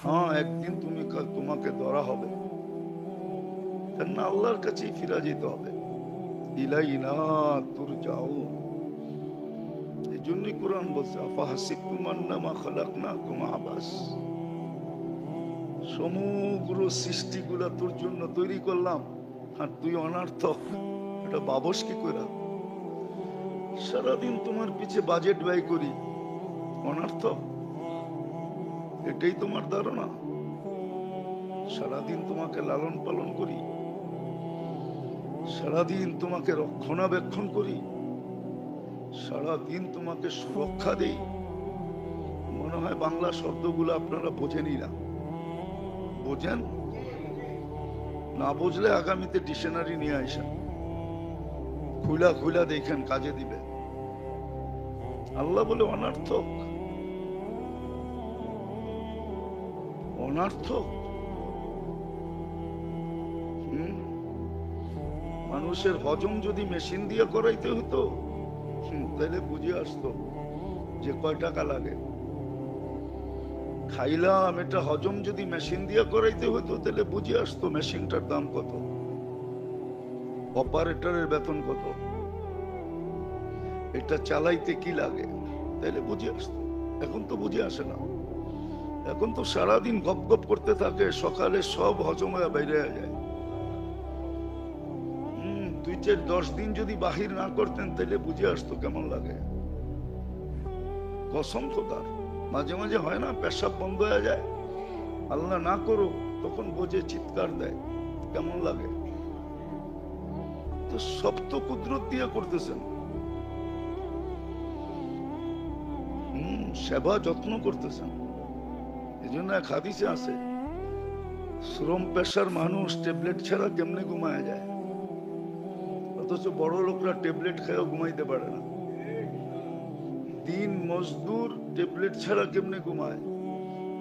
হ্যাঁ, একদিন তোমাকে ধরা হবে, কেননা আল্লাহর কাছেই ফিরে যেতে হবে। ইলাইনা তুরজাউন। এই জন্যই কোরআন বলছে আফাহাসিবতুম আন্নামা খালাকনাকুম আবাস। সমগ্র সৃষ্টিগুলা তোর জন্য তৈরি করলাম, আর তুই অনার্থক। এটা বাবস কি করে? সারাদিন তোমার পিছে বাজেট ব্যয় করি, অনার্থক? এটাই তোমার ধারণা? সারাদিন তোমাকে লালন পালন করি, সারাদিন তোমাকে রক্ষণাবেক্ষণ করি, সারাদিন তোমাকে সুরক্ষা দেই। মনে হয় বাংলা শব্দগুলো আপনারা বোঝেনই না। বোঝেন না? বুঝলে আগামীতে ডিকশনারি নিয়ে আসেন, খুলা খুলা দেখেন, কাজে দিবে। আল্লাহ বলে অনার্থক, অনার্থক। মানুষের হজম যদি মেশিন দিয়ে করাইতে হতো, তাহলে বুঝে আসতো যে কয় টাকা লাগে। খাইলাম, এটা হজম যদি মেশিন দিয়ে করাইতে হতো, তাহলে বুঝে আসতো মেশিনটার দাম কত, অপারেটরের বেতন কত, এটা চালাইতে কি লাগে, তাহলে বুঝে আসতো। এখন তো বুঝে আসে না। এখন তো সারাদিন গপ গপ করতে থাকে, সকালে সব হজম হয়ে বাইরে যায়। 2-10 দিন যদি বাহির না করতেন, তাহলে বুঝে আসতো কেমন লাগে। কসম খোদার। মাঝে মাঝে হয় না, পেশাব বন্ধ হয়ে যায়, আল্লাহ না করো, তখন বোঝে, চিৎকার দেয়, কেমন লাগে। তো সব তো কুদরত দিয়ে করতেছেন। সেবা যত্ন করতেছেন। এই জন্য এক হাদিসে আছে, শ্রম পেশার মানুষ ট্যাবলেট ছাড়া কেমনে ঘুমায় যায়, অথচ বড় লোকরা ট্যাবলেট খেয়েও ঘুমাইতে পারে না। দিন মজদুর ট্যাবলেট ছাড়া কেমনে ঘুমায়?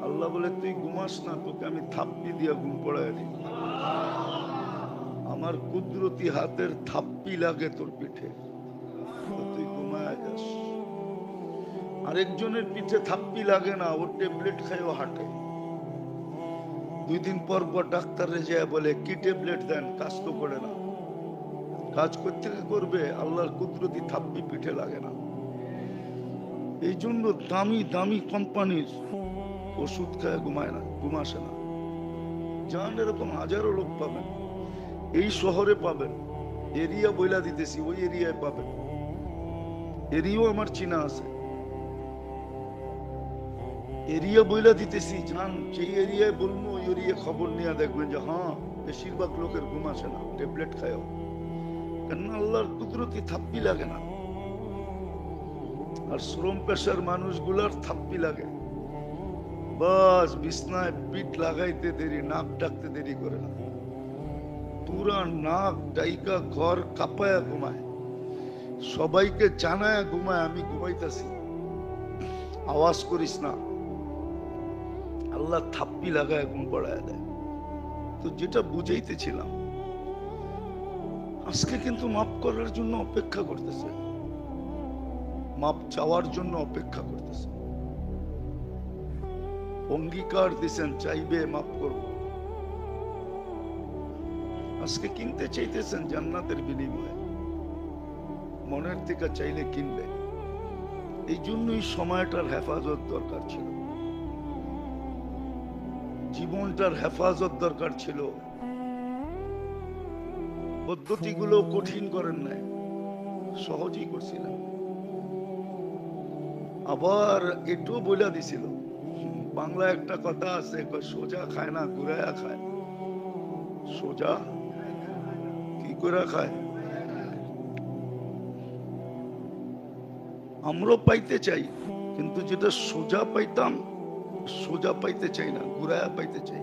আল্লাহ বলে, তুই ঘুমাস না, তোকে আমি থাপ্পি দিয়া ঘুম পড়ায় দিই। আমার কুদরতি হাতের থাপ্পি লাগে তোর পিঠে, তুই ঘুমায় যাস। আরেকজনের পিঠে থাপ্পি লাগে না, ওর ট্যাবলেট খায়ও হাঁটে। 2 দিন পর পর ডাক্তারে যায় বলে, কি ট্যাবলেট দেন? কাজ তো করে না। কাজ করতে করবে, আল্লাহর কুদরতি থাপ্পি পিঠে লাগে না। এই জন্য দামি দামি কোম্পানির ওষুধ খায় ঘুমায় না, ঘুমাসে না। যান, এরকম হাজারো লোক পাবেন, এই শহরে পাবেন, এরিয়া বইলা দিতেছি, ওই এরিয়ায় পাবেন। এরিয়াও আমার চিনা আছে, এরিয়া বইলা দিতেছি। যান, যে এরিয়ায় বলবো ওই এরিয়া খবর নিয়ে দেখবেন যে হ্যাঁ, বেশিরভাগ লোকের ঘুম আসে না, ট্যাবলেট খায়ও। কেন? আল্লাহর কুদরতি থাপ্পি লাগে না। আর শ্রম পেশার মানুষগুলার থাপ্পি লাগে, বাস বিছনায় পিঠ লাগাইতে দেরি, নাক ডাকতে দেরি করে না, পুরা নাক ডাইকা ঘর কাঁপায়া ঘুমায়, সবাইকে জানায় ঘুমায়, আমি ঘুমাইতেছি, আওয়াজ করিস না। আল্লাহ থাপ্পি লাগায় ঘুম পড়ায় দেয়। তো যেটা বুঝাইতেছিলাম, আজকে কিন্তু মাফ করার জন্য অপেক্ষা করতেছে, মাপ চাওয়ার জন্য অপেক্ষা করতেছে। অঙ্গীকার দিছেন, চাইবে মাফ করব। আজকে কিনতে চাইতেছেন জান্নাতের বিনিময়ে, মনের থেকে চাইলে কিনবে। এই জন্যই সময়টার হেফাজত দরকার ছিল, জীবনটার হেফাজত দরকার ছিল। পদ্ধতিগুলো কঠিন করেন নাই, সহজই করছিলেন। আবার এটাও বলে দিছিল, বাংলা একটা কথা আছে, সোজা খায় না ঘুরাইয়া খায়। সোজা কি করে খায়? আমরাও পাইতে চাই, কিন্তু যেটা সোজা পাইতাম, সোজা পাইতে চাই না, ঘুরাইয়া পাইতে চাই।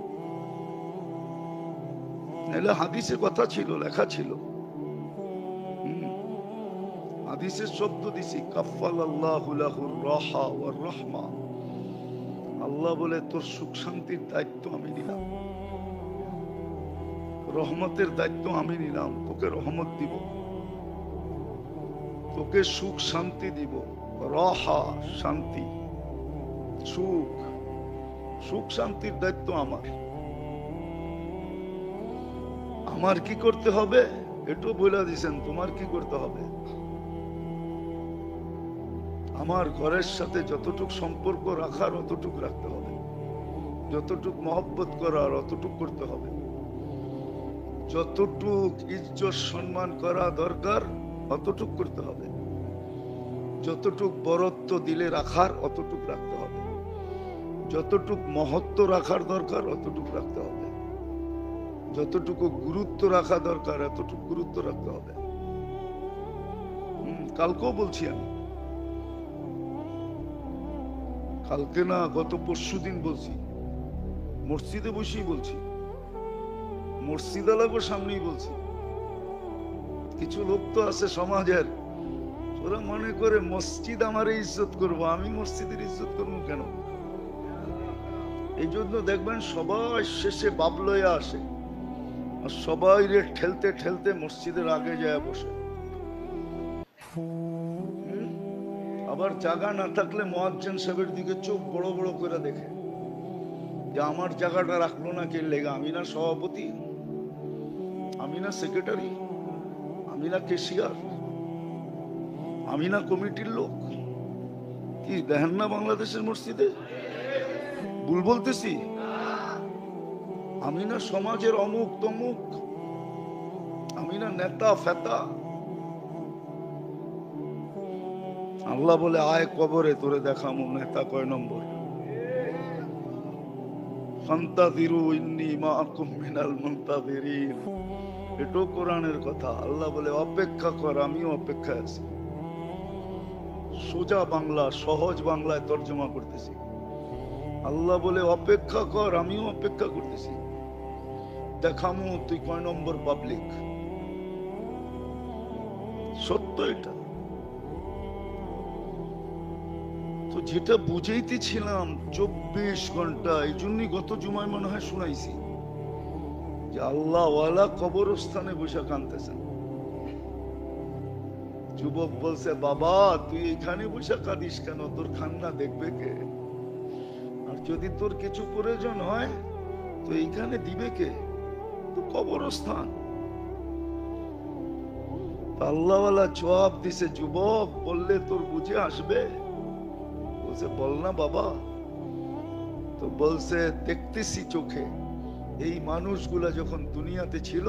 নাহলে হাদিসে কথা ছিল, লেখা ছিল, হাদিসের শব্দ দিছি, কাফফালাল্লাহু লাহুর রাহা ওয়ার রাহমা। আল্লাহ বলে, তোর সুখ শান্তির দায়িত্ব আমি নিলাম, রহমতের দায়িত্ব আমি নিলাম, তোকে রহমত দিব, তোকে সুখ শান্তি দিব। রাহা শান্তি, সুখ, সুখ শান্তির দায়িত্ব আমার। আমার কি করতে হবে এটাও বলে দিয়েছেন, তোমার কি করতে হবে। আমার ঘরের সাথে যতটুক সম্পর্ক রাখার অতটুক রাখতে হবে, যতটুক মহব্বত করার অতটুক করতে হবে, যতটুক ইজ্জত সম্মান করা দরকার অতটুক করতে হবে, যতটুক বরত্ব দিলে রাখার অতটুক রাখতে হবে, যতটুক মহত্ব রাখার দরকার অতটুক রাখতে হবে, যতটুকু গুরুত্ব রাখা দরকার এতটুকু গুরুত্ব রাখতে হবে। কালকেও বলছি আমি, কালকে না গত পরশুদিন বলছি, মসজিদে বসেই বলছি, মসজিদ আলাগোর সামনেই বলছি। কিছু লোক তো আছে সমাজের, ওরা মনে করে মসজিদ আমার ইজ্জত করবো, আমি মসজিদের ইজ্জত করবো কেন? এই জন্য দেখবেন সবাই শেষে বাবলয়ে আসে আর সবাই রে ঠেলতে ঠেলতে মসজিদের আগে যায় বসে। আবার জায়গা না থাকলে মুয়াজ্জিন সাহেবের দিকে চোখ বড় বড় করে দেখে যে আমার জায়গাটা রাখলো না কে লেগা, আমি না সভাপতি, আমি না সেক্রেটারি, আমি না কেশিয়ার, আমি না কমিটির লোক। কি দেখেন না বাংলাদেশের মসজিদে ভুল বলতেছি? আমি না সমাজের অমুক তমুক, আমি না নেতা ফেতা। আল্লাহ বলে আয় কবরে তোরে দেখামু নেতা কয় নম্বর। ফান্তাযিরু ইন্নী মাআকুম মিনাল মুনতাযিরিন, এটাও কোরআনের কথা। আল্লাহ বলে অপেক্ষা কর, আমিও অপেক্ষায় আছি। সোজা বাংলা, সহজ বাংলায় তর্জমা করতেছি। আল্লাহ বলে অপেক্ষা কর, আমিও অপেক্ষা করতেছি, দেখামু তুই কয় নম্বর পাবলিক। সত্য এটা। তো যেটা বুঝাইতেছিলাম 24 ঘন্টা, এই জন্যই গত জুমায় মনে হয় শুনাইছি যে আল্লাহ ওয়ালা কবরস্থানে বসে কাঁদতেছেন। যুবক বলছে, বাবা তুই এখানে বসে কাঁদিস কেন, তোর কান্না দেখবে কে? আর যদি তোর কিছু প্রয়োজন হয় তো এইখানে দিবে কে? তো কবরস্থান। আল্লাহওয়ালা জবাব দিছে, যুবক বললে তোর বুঝে আসবে? বলছে বল না বাবা। তো বলছে দেখতেছি চোখে, এই মানুষগুলা যখন দুনিয়াতে ছিল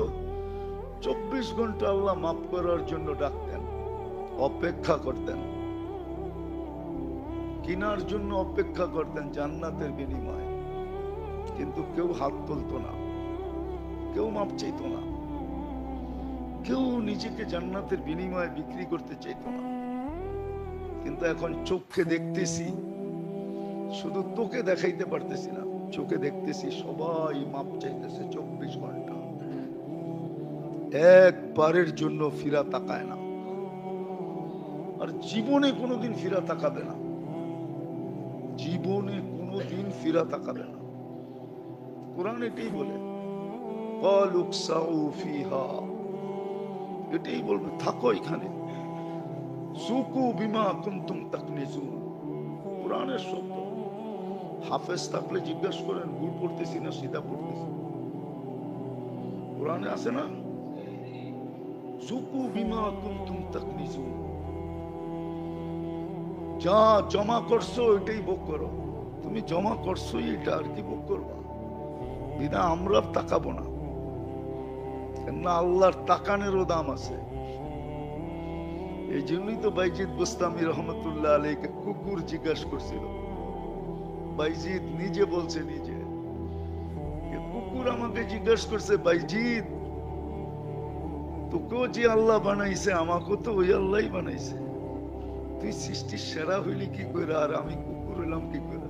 24 ঘন্টা আল্লাহ মাফ করার জন্য ডাকতেন, অপেক্ষা করতেন, কিনার জন্য অপেক্ষা করতেন জান্নাতের বিনিময়ে। কিন্তু কেউ হাত তুলতো না, কেউ মাপ চাইতো না, কেউ নিজেকে জান্নাতের বিনিময়ে বিক্রি করতে চাইতো না। কিন্তু এখন চোখে দেখতেছি, শুধু তোকে দেখাইতে পারতেছি না, চোখে দেখতেছি সবাই মাপ চাইতেছে 24 ঘন্টা। একবারের জন্য ফিরা তাকায় না, আর জীবনে কোনোদিন ফিরা তাকাবে না, জীবনে কোনোদিন ফিরা তাকাবে না। কোরআন এটাই বলে, এটাই বলবে থাকো এখানে, সুকু বিমা কুনতুম তাকনিজুন। কোরআনের শব্দ। হাফেজ থাকলে জিজ্ঞাসা করেন ভুল পড়তেছি না সিধা পড়তেছি, কোরআনে আছে না? সুকু বিমা কুনতুম তাকনিজুন, যা জমা করছো এটাই ভোগ করো। তুমি জমা করছো এটা, আর কি ভোগ করবা? বিনা আমরা তাকাবো না, কেননা আল্লাহর তাকানেরও দাম আছে। এই জন্যই তো বাইজিদ বুস্তামি রহমতুল্লাহ আলাইকে কুকুর জিজ্ঞাসা করছিল। বাইজিদ নিজে বলছে, নিজে কুকুর আমাকে জিজ্ঞাসা করছে, বাইজিদ তোকেও যে আল্লাহ বানাইছে আমাকেও তো ওই আল্লাহই বানাইছে, তুই সৃষ্টির সেরা হইলি কি করে আর আমি কুকুর হইলাম কি করে?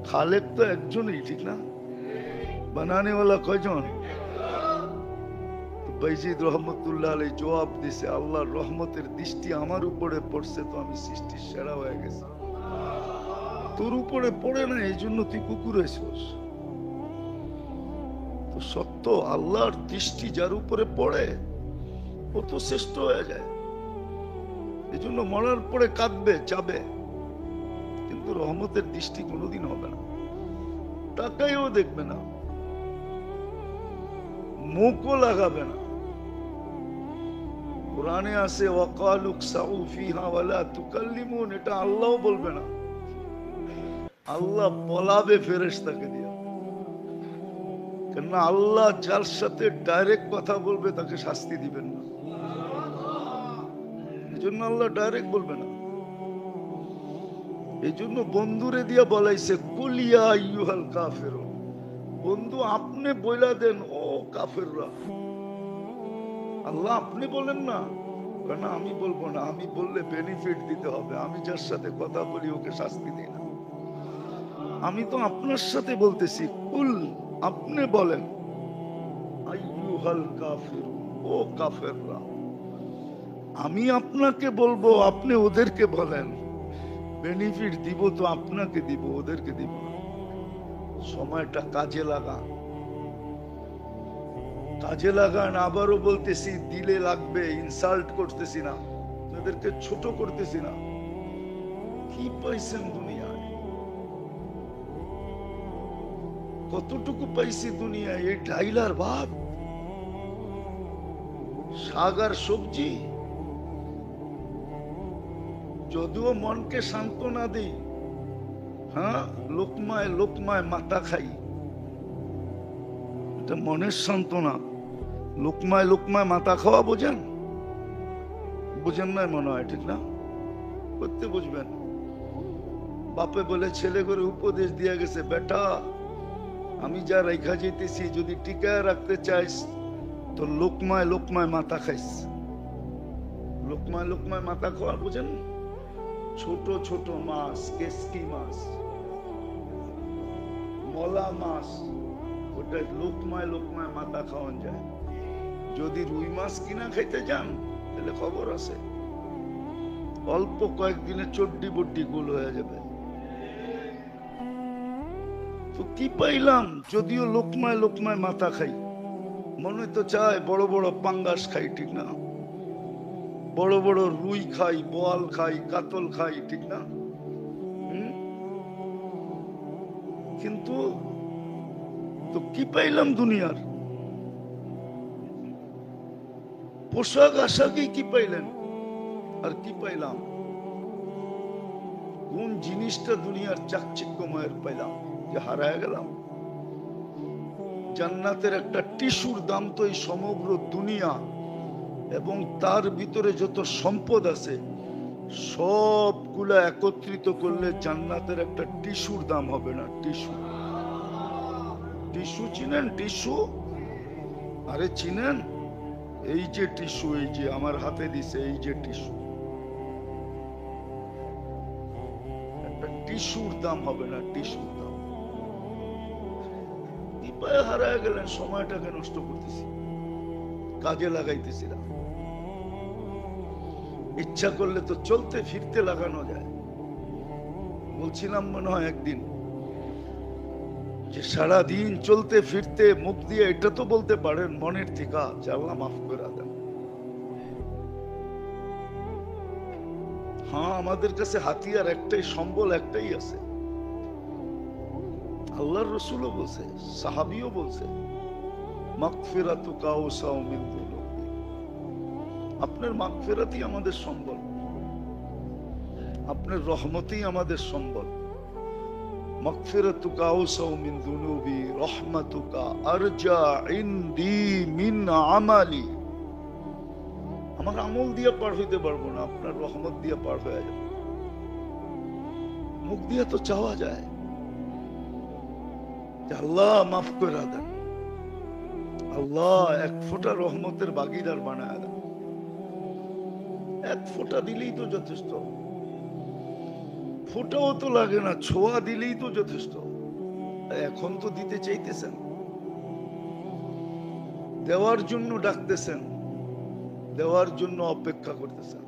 খালেক তো একজনই, ঠিক না? বানানেওয়ালা কয়জন? বাইজিদ রহমতুল্লাহ আলাই জবাব দিছে, আল্লাহর রহমতের দৃষ্টি আমার উপরে পড়ছে তো আমি সৃষ্টির সেরা হয়ে গেছি, তোর উপরে পড়ে না, এই জন্য তুই কুকুর হয়েছিস। তো সত্য, আল্লাহর দৃষ্টি যার উপরে পড়ে ও তো শ্রেষ্ঠ হয়ে যায়। এই জন্য মরার পরে কাঁদবে, চাবে, কিন্তু রহমতের দৃষ্টি কোনোদিন হবে না। তাকাইও দেখবে না, মুখও লাগাবে না। কোরআনে আছে ওয়াকালু কসাউ ফিহা ওয়ালা তুকাল্লিমুন, এটা আল্লাহও বলবে না, আল্লাহ বলাবে ফেরেশতাকে দিয়া। কেন আল্লাহ যার সাথে ডাইরেক্ট কথা বলবে তাকে শাস্তি দিবেন না, এই জন্য আল্লাহ ডাইরেক্ট বলবে না। এই জন্য বন্ধুরে দিয়া বলাইছে কুলিয়া আইয়ুহাল কাফিরুন, বন্ধু আপনি বইলা দেন ও কাফেররা। আল্লাহ আপনি বলেন না, কেন আমি বলবো না, আমি বললে বেনিফিট দিতে হবে, আমি যার সাথে কথা বলি ওকে শাস্তি দিই না। আমি তো আপনার সাথে বলতেছি, কুল আপনি বলেন, আইয়ুহাল কাফিরুন, ও কাফেররা। আমি আপনাকে বলবো, আপনি ওদেরকে বলেন, বেনিফিট দিব তো আপনাকে দিব, ওদেরকে দিব না। সময়টা কাজে লাগান, কাজে লাগান। আবারও বলতেছি, দিলে লাগবে, ইনসাল্ট করতেছি না, আপনাদেরকে ছোট করতেছি না। কি পাইছেন দুনিয়ায়, কতটুকু পাইছি দুনিয়ায়? এই ডাইলার ভাত, শাক আর সবজি। যদিও মনকে সান্ত্বনা দিই, হ্যাঁ লোকমায় লোকমায় মাথা খাই, এটা মনের সান্ত্বনা। লোকমায় লোকমায় মাথা খাওয়া বোঝেন? বুঝেন না মনে হয়, ঠিক না? করতে বুঝবেন। বাপে বলে ছেলে করে উপদেশ দিয়ে গেছে, বেটা আমি যা রেখা যেতেছি যদি টিকায় রাখতে চাইস তো লোকমায় লোকমায় মাথা খাইস। লোকমায় লোকমায় মাথা খাওয়া বুঝেন? ছোট ছোট মাছ, কেসকি মাছ, মলা মাছ, ওটা লোকমায় লোকমায় মাথা খাওয়ান যায়। যদি রুই মাছ কিনা খাইতে যান তাহলে খবর আছে, অল্প কয়েকদিনে চড্ডি বড্ডি গোল হয়ে যাবে। তো কি পাইলাম? যদিও লোকমায় লোকমায় মাথা খাই, মনে তো চায় বড় বড় পাঙ্গাস খাই, ঠিক না? বড় বড় রুই খাই, বোয়াল খাই, কাতল খাই, ঠিক না? কিন্তু তো কি পাইলাম দুনিয়ার? পোশাক আশাকই কি পাইলেন? আর কি পাইলাম? কোন জিনিসটা দুনিয়ার চাকচিক্যময়ের পাইলাম যে হারায় গেলাম? জান্নাতের একটা টিস্যুর দাম তো এই সমগ্র দুনিয়া এবং তার ভিতরে যত সম্পদ আছে সবগুলা একত্রিত করলে জান্নাতের একটা টিস্যুর দাম হবে না। টিস্যু, টিস্যু চিনেন? টিস্যু, আরে চিনেন? এই যে টিস্যু, এই যে আমার হাতে দিছে, এই যে টিস্যু, একটা টিস্যুর দাম হবে না। টিস্যুর দাম কি পায়ে হারায় গেলেন? সময়টাকে নষ্ট করতেছি, কাজে লাগাইতেছি না। ইচ্ছা করলে তো চলতে ফিরতে লাগানো যায়। বলছিলাম মনে হয় একদিন যে সারাদিন চলতে ফিরতে মুখ দিয়ে এটা তো বলতে পারেন মনের থেকে যে আল্লাহ মাফ করে দেন। হ্যাঁ, আমাদের কাছে হাতিয়ার একটাই, সম্বল একটাই আছে। আল্লাহর রাসূলও বলছে, সাহাবীও বলছে, মাগফিরাতুকা আওসাউ মিন যুনুবি। আপনার মাগফিরাতই আমাদের সম্বল, আপনার রহমতই আমাদের সম্বল। মাগফিরাতুকা আওসাউ মিন যুনুবি রাহমাতুকা আরজা ইনদি মিন আমালি। আমার আমল দিয়ে পার হইতে পারবো না, আপনার রহমত দিয়ে পার হয়ে যাবে। মুখ দিয়ে তো চাওয়া যায় আল্লাহ মাফ করে দেন, আল্লাহ এক ফোঁটা রহমতের ভাগীদার বানায় দেন। এক ফোঁটা দিলেই তো যথেষ্ট, ফোঁটাও তো লাগে না, ছোঁয়া দিলেই তো যথেষ্ট। এখন তো দিতে চাইতেছেন, দেওয়ার জন্য ডাকতেছেন, দেওয়ার জন্য অপেক্ষা করতেছেন,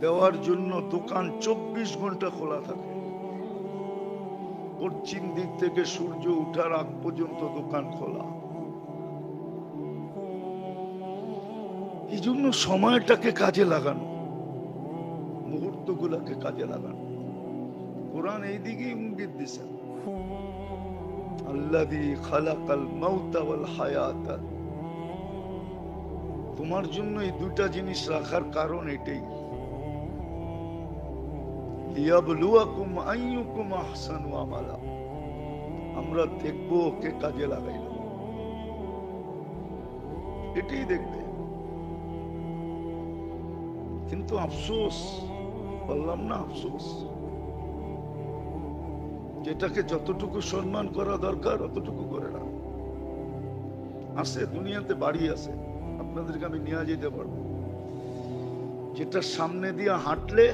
দেওয়ার জন্য দোকান 24 ঘন্টা খোলা থাকে। পশ্চিম দিক থেকে সূর্য উঠার আগ পর্যন্ত দোকান খোলা। এই জন্য সময়টাকে কাজে লাগানো, মুহূর্তগুলোকে কাজে লাগানো। কোরআন এই দিকে ইঙ্গিত দিছেন, আল্লাযী খালাকাল মাউতা ওয়াল হায়াতা। তোমার জন্য এই দুটা জিনিস রাখার কারণ এটাই, লিয়াবলুয়াকুম আইয়ুকুম আহসানু আমালা। আমরা দেখবো কে কাজে লাগাইল, এটাই দেখবে। কিন্তু আফসোস, বললাম না আফসোস, যেটাকে যতটুকু সম্মান করা দরকার অতটুকু করে না। আছে দুনিয়াতে বাড়ি আছে, আপনাদেরকে আমি নিয়ে যেতে পারবো, যেটা সামনে দিয়ে হাঁটলে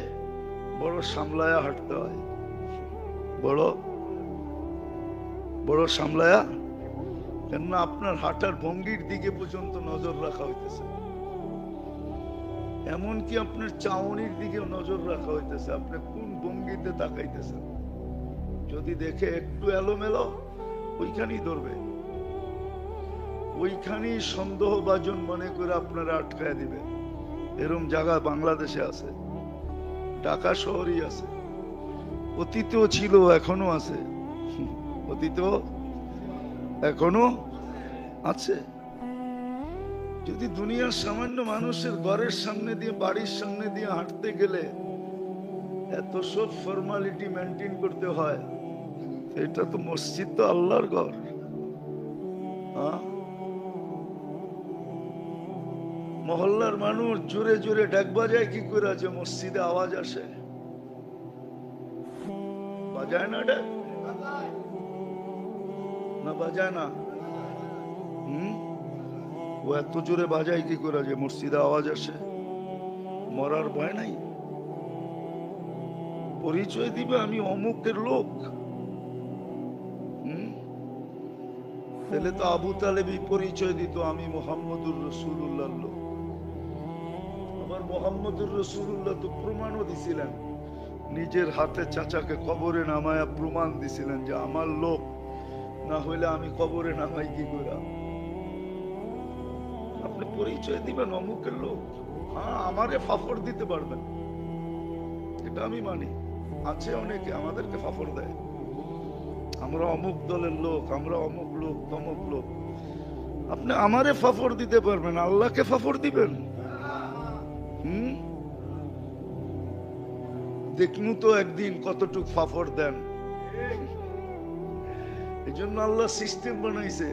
বড় সামলায়া হাঁটতে হয়, বড় বড় সামলায়া। কেননা আপনার হাঁটার ভঙ্গির দিকে পর্যন্ত নজর রাখা হইতেছে, এমনকি আপনার চাউনির দিকে নজর রাখা হইতেছে, আপনি কোন ভঙ্গিতে তাকাইতেছেন। যদি দেখে একটু এলোমেলো, ওইখানেই ধরবে, ওইখানেই সন্দেহভাজন মনে করে আপনারা আটকায় দিবে। এরকম জায়গা বাংলাদেশে আছে, ঢাকা শহরই আছে, অতীতেও ছিল, এখনো আছে, অতীতেও এখনো আছে। যদি দুনিয়ার সামান্য মানুষের ঘরের সামনে দিয়ে, বাড়ির সামনে দিয়ে হাঁটতে গেলে এত সব ফর্মালিটি মেনটেন করতে হয়, এটা তো মসজিদ, তো আল্লাহর ঘর। মহল্লার মানুষ জোরে জোরে ডাক বাজায় কি করে যে মসজিদে আওয়াজ আসে? বাজায় না ডাক? না বাজায় না? ও এত জোরে বাজায় কি করে যে মসজিদে আওয়াজ আসে? মরার ভয় নাই? পরিচয় দিবে আমি অমুকের লোক। তাহলে তো আবু তালেবই পরিচয় দিত আমি মুহাম্মদুর রাসূলুল্লাহ লোক। আবার মুহাম্মদুর রাসূলুল্লাহ তো প্রমাণও দিছিলেন, নিজের হাতে চাচাকে কবরে নামায়া প্রমাণ দিছিলেন যে আমার লোক না হইলে আমি কবরে নামাই কি করে। আপনি পরিচয় দিবেন অমুকের লোক, হ্যাঁ আমারে ফাফর দিতে পারবেন, এটা আমি মানি। আছে অনেকে আমাদেরকে ফাফর দেয়, আমরা অমুক দলের লোক, আমরা অমুক লোক, তমুক লোক। আপনি আমারে ফাফর দিতে পারবেন, আল্লাহকে ফাফর দিবেন? দেখনু তো একদিন কতটুক ফাফর দেন। এই জন্য আল্লাহ সিস্টেম বানাইছে,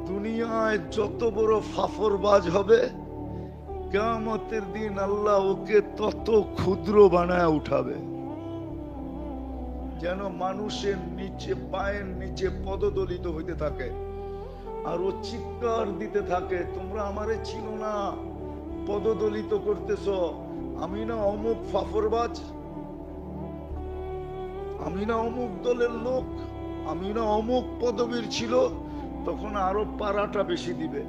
দুনিয়ায় যত বড় ফাফরবাজ হবে কিয়ামতের দিন আল্লাহ ওকে তত ক্ষুদ্র বানায় উঠাবে, যেন মানুষের নিচে, পায়ের নিচে পদদলিত হইতে থাকে, আর ও চিৎকার দিতে থাকে, তোমরা আমারে চিনো না, পদদলিত করতেছ, আমি না অমুক ফাফরবাজ, আমি না অমুক দলের লোক, আমি না অমুক পদবীর ছিল। তখন আরো পারাটা বেশি দিবে,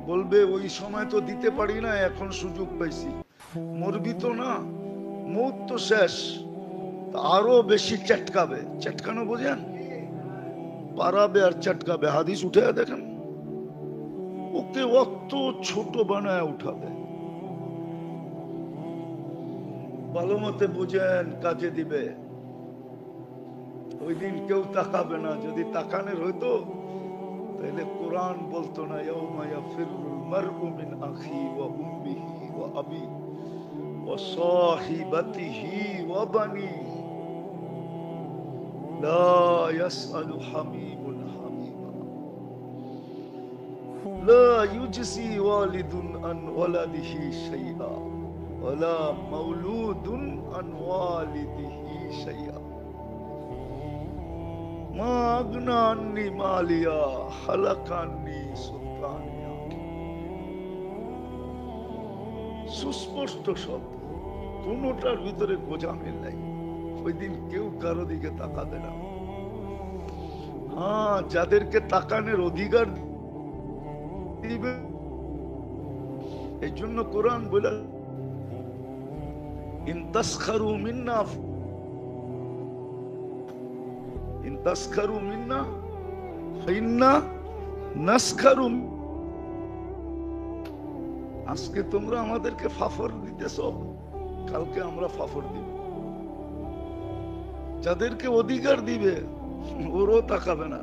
বলবে ওই সময় তো দিতে পারি না, এখন সুযোগ পাইছি। মরবি তো না, মৌত তো শেষ, আরো বেশি চটকাবে। চটকানো বোঝেন? পারাবে আর চটকাবে। হাদিস উঠে দেখেন, ওকে অত ছোট বানায় উঠাবে। ভালো মতে বুঝেন, কাজে দিবে। ওই দিন কেউ তাকাবে না, যদি তাকানের হইতো তাহলে কোরআন বলতো না ইয়াউমা ইয়াফিরুল মারউ মিন আখি ওয়া উম্মিহি ওয়া আবি ওয়া সাহিবাতিহি ওয়া বানি লা ইয়াসআলু হামিমুন হামিমা লা ইউজসি ওয়ালিদুন আন ওয়ালাদিহি শাইআ ওয়া লা মাউলুদুন আন ওয়ালিদিহি শাইআ মা আগনা আন্নি মালিয়া হালাকান্নি সুলতানিয়া। সুস্পষ্ট শব্দ, কোনটার ভিতরে গোজামিল নাই। ওই দিন কেউ কারো দিকে তাকাবে না। হ্যাঁ, যাদেরকে তাকানোর অধিকার দিবে, এই জন্য কোরআন বলে ইন তাসখারু মিন্না ইন তাসখারু মিন্না ফাইন্না নাসখারু। আজকে তোমরা আমাদেরকে ফাফর দিতেছো, কালকে আমরা ফাফর দিব। যাদেরকে অধিকার দিবে ওরও তাকাবে না,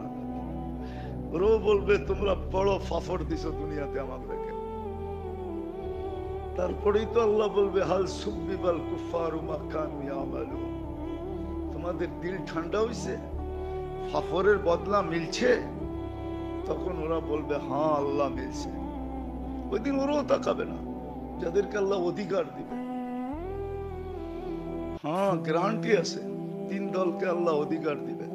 ওরও বলবে তোমরা বড় ফাফর দিছো দুনিয়াতে আমাদেরকে। তারপরেই তো আল্লাহ বলবে হাল সুব্বিবাল কুফারু মা কানু ইয়ামালুন, তোমাদের দিল ঠান্ডা হইছে, ফাফরের বদলা মিলছে? তখন ওরা বলবে হ্যাঁ আল্লাহ মিলছে। ওই দিন ওরাও তাকাবে না, যাদেরকে আল্লাহ অধিকার দিবে। হ্যাঁ গ্যারান্টি আছে, 3 দলকে আল্লাহ অধিকার দিবে,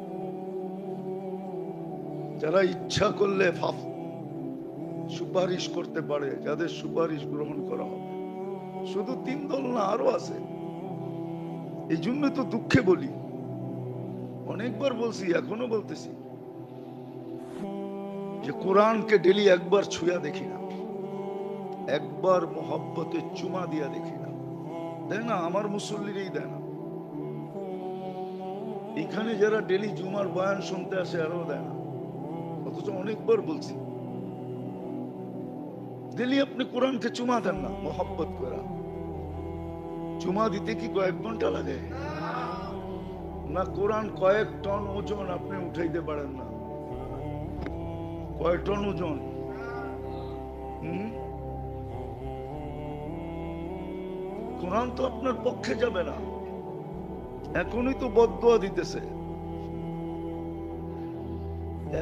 যারা ইচ্ছা করলে সুপারিশ করতে পারে, যাদের সুপারিশ গ্রহণ করা হবে। শুধু 3 দল না, আরো আছে। এই জন্য তো দুঃখে বলি, অনেকবার বলছি, এখনো বলতেছি, যে কোরআনকে ডেলি একবার ছুঁয়া দেখি না, একবার মোহব্বতে চুমা দিয়া দেখি না। দেয় না, আমার মুসল্লিরই দেয় না। এখানে যারা ডেলি জুমার বয়ান শুনতে আসে আরো দেয় না, অথচ অনেকবার বলছি ডেলি আপনি কোরআনকে চুমা দেন না মোহব্বত করা। চুমা দিতে কি কয়েক ঘন্টা লাগে? না, কোরআন কয়েক টন ওজন আপনি উঠাইতে পারেন না। কয় টন ওজন? কোরআন তো আপনার পক্ষে যাবে না। এখনই তো বদদুয়া দিতেছে,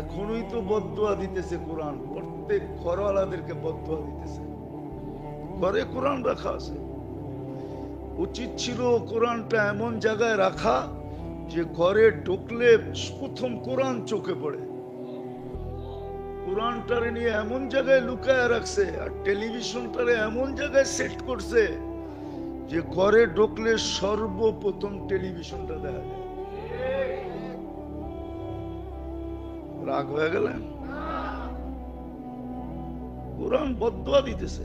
এখনই তো বদদুয়া দিতেছে কোরআন, প্রত্যেক ঘরওয়ালাদেরকে বদদুয়া দিতেছে। ঘরে কোরআন রাখা আছে, উচিত ছিল কোরআনটা এমন জায়গায় রাখা যে ঘরে ঢুকলে প্রথম কোরআন চোখে পড়ে। কোরআনটারে নিয়ে এমন জায়গায় লুকায় রাখছে, আর টেলিভিশনটারে এমন জায়গায় সেট করছে যে ঘরে ঢুকলে সর্বপ্রথম টেলিভিশনটা দেখা যায়। রাগ হয়ে গেলেন? কোরআন বদদুয়া দিতেছে।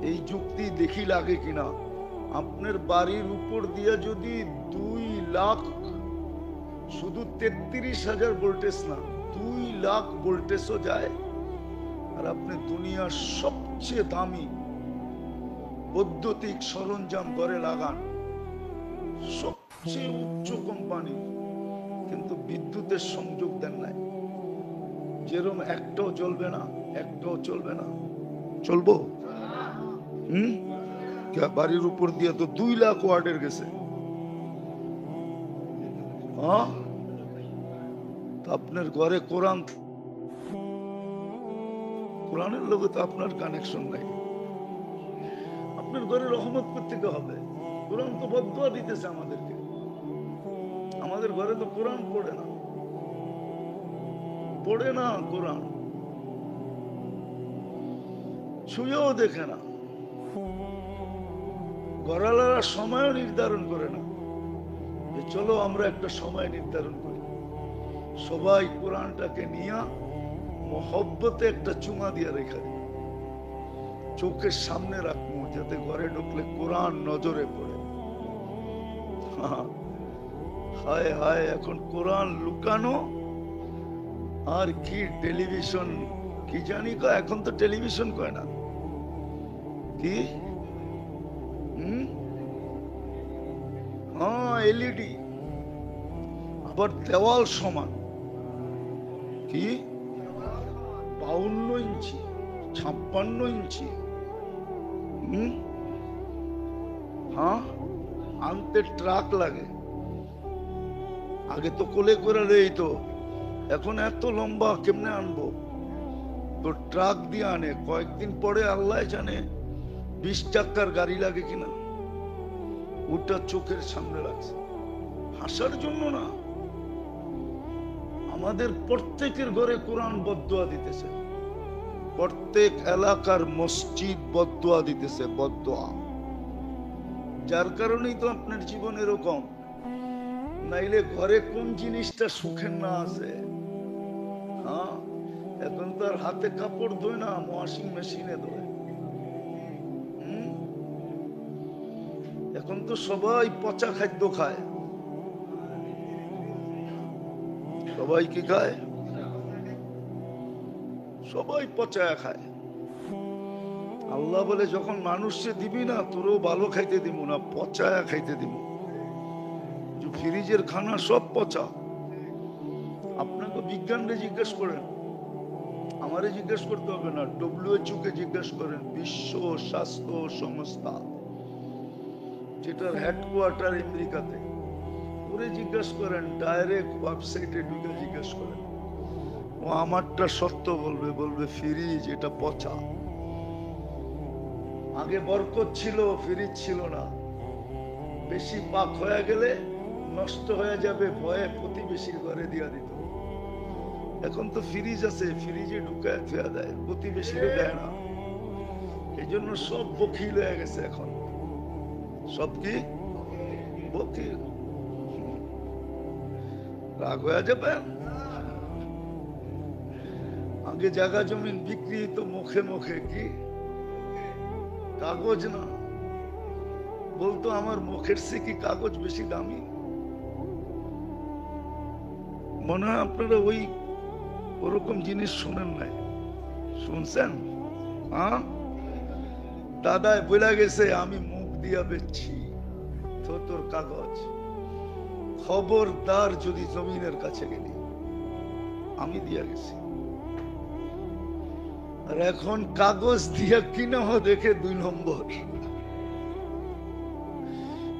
এই যুক্তি দেখি লাগে কিনা। আপনার বাড়ির উপর দিয়ে যদি 2 লাখ, শুধু 33,000 ভোল্টেজ না, 2 লাখ ভোল্টেজও যায়, আর আপনি দুনিয়ার সবচেয়ে দামি বৈদ্যুতিক সরঞ্জাম ঘরে লাগান, সবচেয়ে উচ্চ কোম্পানি, কিন্তু বিদ্যুতের সংযোগ দেন নাই, যেরকম একটাও জ্বলবে না, একটাও চলবে না। চলবো? বাড়ির উপর দিয়ে তো 2 লাখ ওয়াটের গেছে। আপনার ঘরে কোরআন, কোরআনের লোকে তো আপনার কানেকশন নাই। আপনার ঘরে রহমত করতে হবে। কোরআন তো বদদুয়া দিতেছে আমাদেরকে। আমাদের ঘরে তো কোরআন পড়ে না, পড়ে না কোরআন, ছুঁয়েও দেখে না। ঘরালারা সময়ও নির্ধারণ করে না যে চলো আমরা একটা সময় নির্ধারণ করি, সবাই কোরআনটাকে নিয়ে মহব্বতে একটা চুমা দিয়ে রেখা দিই, চোখের সামনে রাখবো, যাতে ঘরে ঢুকলে কোরআন নজরে পড়ে। হায় হায়, এখন কোরআন লুকানো আর কি টেলিভিশন, কি জানি কয়, এখন তো টেলিভিশন কয় না, কি হ্যাঁ এলইডি, আবার দেওয়াল সমান, কি 52 ইঞ্চি 56 ইঞ্চি। হ্যাঁ, আনতে ট্রাক লাগে, আগে তো কোলে করে রইত, এখন এত লম্বা কেমনে আনবো? তো ট্রাক দিয়ে আনে, কয়েকদিন পরে আল্লাহ জানে 20 টাকার গাড়ি লাগে কিনা। ওটা চোখের সামনে রাখছে, হাসার জন্য না। আমাদের প্রত্যেকের ঘরে কোরআন বদদুয়া দিতেছে, প্রত্যেক এলাকার মসজিদ বদদুয়া দিতেছে, বদদুয়া। যার কারণেই তো আপনার জীবন এরকম। নাইলে ঘরে কোন জিনিসটা সুখের না আছে? হ্যাঁ, এখন তো আর হাতে কাপড় ধোয় না, ওয়াশিং মেশিনে ধোয়। এখন তো সবাই পচা খাদ্য খায়। সবাই কি খায়? সবাই পচা খায়। আল্লাহ বলে যখন মানুষকে দিবি না, তোরও ভালো খাইতে দিব না, পচা খাইতে দিব। ফ্রিজের খানা সব পচা। আপনাকে বিজ্ঞানকে জিজ্ঞেস করেন, আমারে জিজ্ঞেস করতে হবে না, WHO কে জিজ্ঞেস করেন, বিশ্ব স্বাস্থ্য সংস্থা, যেটার হেডকোয়ার্টার আমেরিকাতে, ওরে জিজ্ঞেস করেন, ডাইরেক্ট ওয়েবসাইটে ঢুকে জিজ্ঞেস করেন, ও আমারটা সত্য বলবে, বলবে ফ্রিজ এটা পচা। আগে বরকত ছিল, ফ্রিজ ছিল না, বেশি পাক হয়ে গেলে নষ্ট হয়ে যাবে ভয়ে প্রতিবেশীর ঘরে দিয়া দিত। এখন তো ফ্রিজ আছে, ফ্রিজে ঢুকায় ফেয়া দেয়, প্রতিবেশীরও দেয় না। এই জন্য সব বকিল হয়ে গেছে এখন, সব কি বকিল। রাগ হয়ে যাবে। আগে জায়গা জমিন বিক্রি তো মুখে মুখে, কি কাগজ না, বলতো আমার মুখের সে কি কাগজ বেশি দামি। মনে হয় আপনারা ওই ওরকম জিনিস শুনেন নাই, শুনছেন? হ্যাঁ, দাদায় বলে গেছে আমি মুখ দিয়া বেচছি তোর কাগজ, খবরদার যদি জমিনের কাছে গেলি, আমি দিয়া গেছি। আর এখন কাগজ দিয়া কিনা দেখে 2 নম্বর,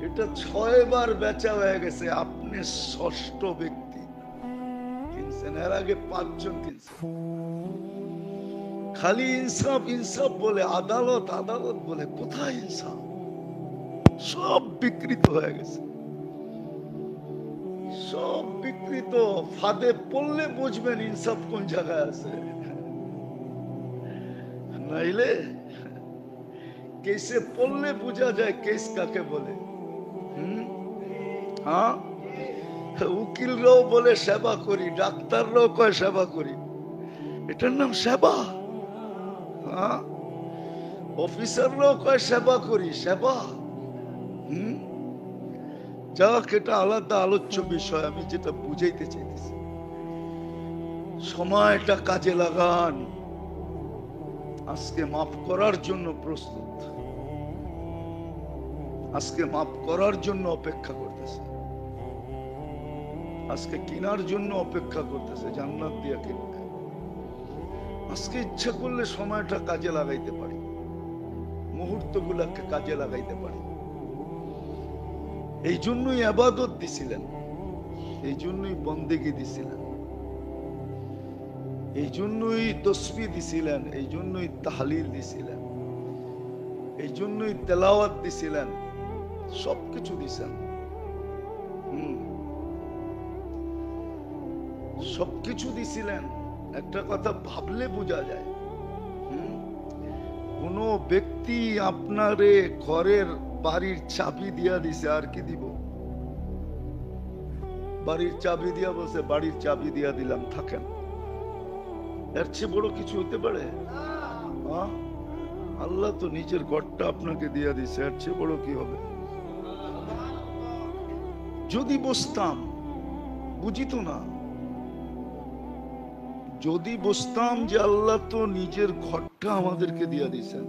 এটা 6 বার বেচা হয়ে গেছে। আপনি ষষ্ঠ ব্যক্তি কিনছেন, এর আগে 5 জন কিনছেন। খালি ইনসাফ ইনসাফ বলে, আদালত আদালত বলে, কোথায় ইনসাফ? সব বিকৃত হয়ে গেছে, সব বিকৃত। ফাঁদে পড়লে বুঝবেন ইনসাফ কোন জায়গায় আছে, নাইলে কেসে পড়লে বোঝা যায় কেস কাকে বলে। হ্যাঁ, উকিলরাও বলে সেবা করি, ডাক্তাররাও কয় সেবা করি, এটার নাম সেবা। হ্যাঁ, অফিসাররাও কয় সেবা করি, সেবা। যাক, এটা আলাদা আলোচ্য বিষয়। আমি যেটা বুঝাইতে চাইতেছি, সময়টা কাজে লাগান। আজকে মাফ করার জন্য প্রস্তুত, আজকে মাফ করার জন্য অপেক্ষা করতেছে, আজকে কিনার জন্য অপেক্ষা করতেছে, জান্নাত দিয়া কিনবে। আজকে ইচ্ছা করলে সময়টা কাজে লাগাইতে পারি, মুহূর্তগুলোকে কাজে লাগাইতে পারি। এই জন্যই ইবাদত দিছিলেন, এই জন্যই বন্দেগী দিছিলেন, এই জন্যই তসবিহ দিছিলেন, এই জন্যই তাহলিল দিছিলেন, এই জন্যই তেলাওয়াত দিছিলেন, সবকিছু দিছেন। সবকিছু দিছিলেন। একটা কথা ভাবলে বোঝা যায়, কোন ব্যক্তি আপনারে ঘরের বাড়ির চাবি দিয়া দিছে, আর কি দিব? বাড়ির চাবি দিয়া বলছে, বাড়ির চাবি দিয়া দিলাম, থাকেন। এর চেয়ে বড় কিছু হইতে পারে? আল্লাহ তো নিজের ঘরটা আপনাকে দিয়া দিছে, এর চেয়ে বড় কি হবে? যদি বুঝতাম, বুঝিত না, যদি বুঝতাম যে আল্লাহ তো নিজের ঘরটা আমাদেরকে দিয়া দিছেন।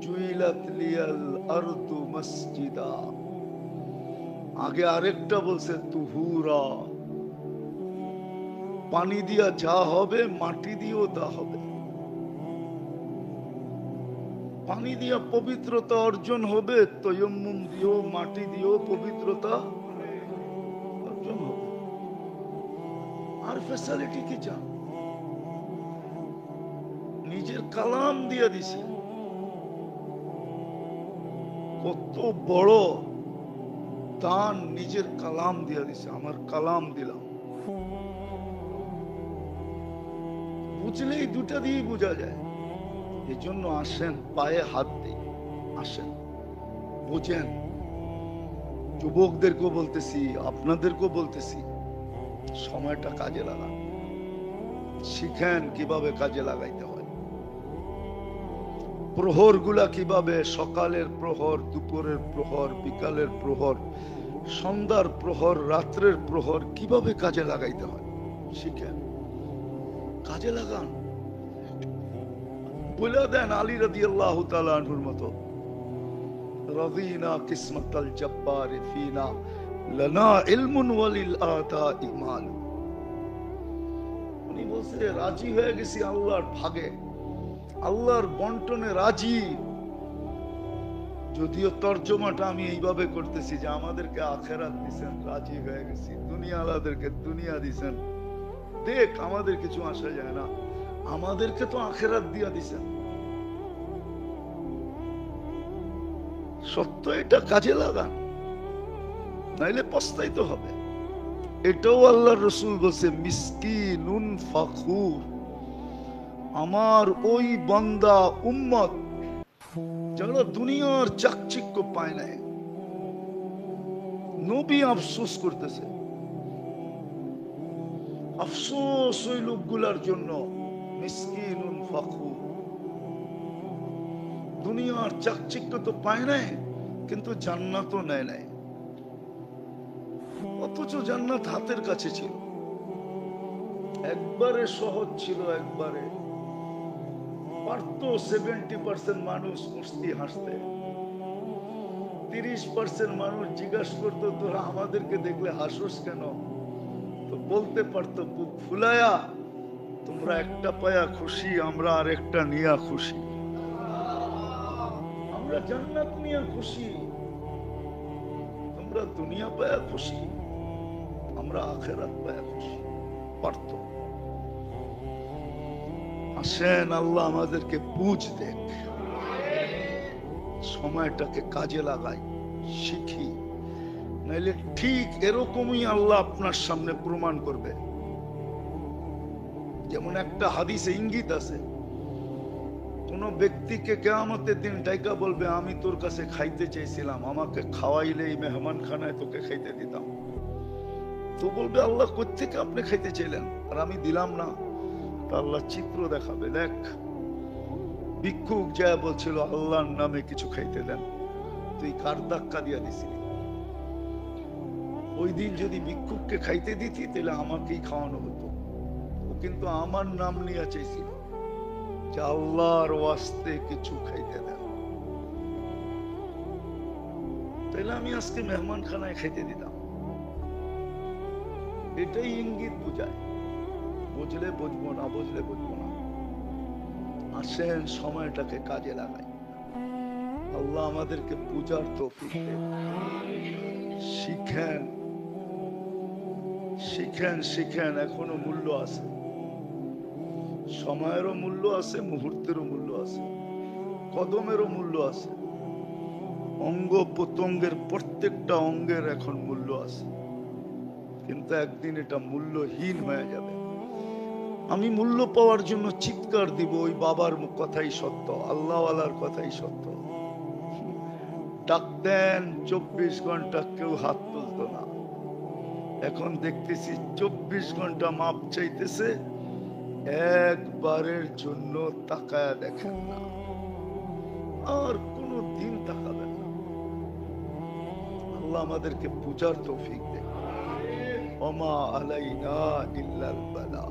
জুইলাত লিয়াল আরদু মসজিদা, আগে আরেকটা বলছে তুহুরা, পানি দিয়া যা হবে মাটি দিয়েও তা হবে। পানি দিয়া পবিত্রতা অর্জন হবে, তয়ম্মুম দিয়েও মাটি দিয়েও পবিত্রতা অর্জন হবে। আর ফ্যাসিলিটি কি চান? নিজের কালাম দিয়া দিছে। কত বড় দান, নিজের কালাম দিয়া দিছে। আমার কালাম দিলাম, বুঝলেই দুটা দিয়েই বোঝা যায়। এই জন্য আসেন, পায়ে হাত দিই, আসেন, বুঝেন। যুবকদেরকেও বলতেছি, আপনাদেরকেও বলতেছি, সময়টা কাজে লাগান, শিখেন কিভাবে কাজে লাগাইতে হয়। প্রহর গুলা কিভাবে, সকালের প্রহর, দুপুরের প্রহর, বিকালের প্রহর, সন্ধ্যার প্রহর, রাত্রের প্রহর কিভাবে কাজে লাগাইতে হয় শিখেন, কাজে লাগান। বলে দেন আলী রাদিয়াল্লাহু তাআলা আনহুর মতো, রাদিনা কিসমাতাল জব্বার ফিনা লানা ইলমুন ওয়ালিল আতাই মাল। উনি বলছে রাজি হয়ে গেছি আল্লাহর ভাগে, আল্লাহর বন্টনে রাজি। যদিও তর্জমাটা আমি এইভাবে করতেছি যে আমাদেরকে আখেরাত দিছেন, রাজি হয়ে গেছি, দুনিয়া আলাদেরকে দুনিয়া দিছেন, দেখ আমাদের কিছু আসা যায় না, আমাদেরকে তো আখেরাত দিয়া দিছেন। সত্য এটা কাজে লাগান, নাইলে পস্তাইতে হবে। এটাও আল্লাহর রাসূল বলছে মিসকিনুন ফাখুর, আমার ওই বান্দা উম্মত যারা দুনিয়ার চাকচিক্য পায় নাই। নবী আফসোস করতেছে, আফসোস ওই লোকগুলার জন্য। মিসকিনুন ফাখুর, দুনিয়ার চাকচিক্য তো পায় নাই, কিন্তু জান্নাতও নেয় নাই, অথচ জান্নাত হাতের কাছে ছিল। একবারে সহজ ছিল, একবারে পারতো 70% মানুষ মুস্তি হাসতে, 30% মানুষ জিজ্ঞাসা করতো তোরা আমাদেরকে দেখলে হাসোস কেন? তো বলতে পারতো বুক ফুলায়া, তোমরা একটা পায়া খুশি, আমরা আর একটা নিয়া খুশি। আমরা জান্নাত নিয়া খুশি, তোমরা দুনিয়া পায়া খুশি, আমরা আখেরাত পায়া খুশি। পারতো। আসেন আল্লাহ আমাদেরকে বুঝ দেখ, সময়টাকে কাজে লাগাই, শিখি, নাইলে ঠিক এরকমই আল্লাহ আপনার সামনে প্রমাণ করবে। যেমন একটা হাদিসে ইঙ্গিত আছে, কোন ব্যক্তিকে কিয়ামতের দিন ডাইকা বলবে আমি তোর কাছে খাইতে চাইছিলাম, আমাকে খাওয়াইলে এই মেহমান খানায় তোকে খাইতে দিতাম। তো বলবে আল্লাহ কোত্থেকে আপনি খাইতে চাইলেন আর আমি দিলাম না? আল্লাহ চিত্র দেখাবে, দেখ ভিক্ষুক যা বলছিল আল্লাহর নামে কিছু খাইতে দেন, তুই কার ধাক্কা দিয়া দিছিলি? ওই দিন যদি ভিক্ষুককে খাইতে দিতি তাহলে আমাকেই খাওয়ানো হতো। ও কিন্তু আমার নাম নিয়ে চাইছিল যে আল্লাহর ওয়াস্তে কিছু খাইতে দেন, তাহলে আমি আজকে মেহমান খানায় খাইতে দিতাম। এটাই ইঙ্গিত বুঝায়। বুঝলে বুঝবো, না বুঝলে বুঝবো না। আসেন সময়টাকে কাজে লাগাই, আল্লাহ আমাদেরকে বুঝার তৌফিক দেন। শিখেন শিখেন শিখেন, এখনো মূল্য আছে, সময়েরও মূল্য আছে, মুহূর্তেরও মূল্য আছে, কদমেরও মূল্য আছে, অঙ্গ প্রত্যঙ্গের প্রত্যেকটা অঙ্গের এখন মূল্য আছে। কিন্তু একদিন এটা মূল্যহীন হয়ে যাবে। আমি মূল্য পাওয়ার জন্য চিৎকার দিব, ওই বাবার কথাই সত্য, আল্লাহওয়ালার কথাই সত্য। ডাক দেন 24 ঘন্টা, কেউ হাত তুলতো না। এখন দেখতেছি 24 ঘন্টা মাপ চাইতেছে, একবারের জন্য তাকায়া দেখেন না, আর কোনো দিন তাকাবেন না। আল্লাহ আমাদেরকে বুঝার তৌফিক দেন। ওমা আলাইনা ইল্লাল বালাগ।